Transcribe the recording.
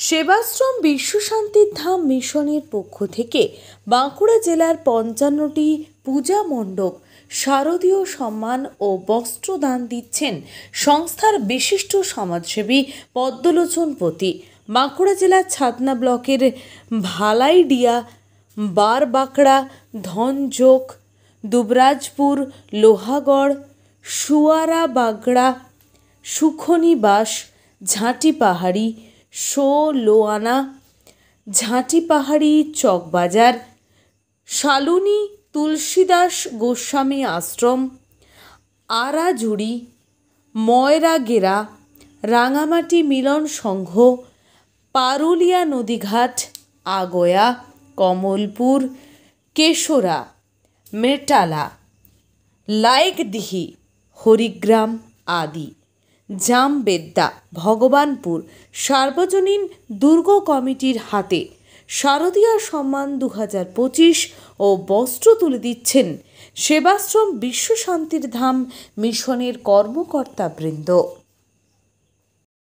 সেবাশ্রম বিশ্বশান্তির ধাম মিশনের পক্ষ থেকে বাঁকুড়া জেলার ৫৫টি পূজা মণ্ডপ শারদীয় সম্মান ও বস্ত্রদান দিচ্ছেন সংস্থার বিশিষ্ট সমাজসেবী পদ্মলোচন পতি। বাঁকুড়া জেলার ছাতনা ব্লকের ভালাইডিয়া, বারবাকড়া, ধনজোক, দুবরাজপুর, লোহাগড়, সুয়ারাবাগড়া, সুখনিবাস, ঝাঁটিপাহাড়ি, সোলোয়ানা, ঝাঁটিপাহাড়ি, চকবাজার, শালুনি, তুলসীদাস গোস্বামী আশ্রম, আরাজুড়ি, ময়রাগেরা, রাঙামাটি মিলন সংঘ, পারুলিয়া নদীঘাট, আগয়া, কমলপুর, কেশরা, মেটালা, লাইকদিহি, হরিগ্রাম আদি, জামবেদ্দা, ভগবানপুর সার্বজনীন দুর্গ কমিটির হাতে শারদীয় সম্মান 2025 ও বস্ত্র তুলে দিচ্ছেন সেবাশ্রম বিশ্বশান্তির ধাম মিশনের কর্মকর্তাবৃন্দ।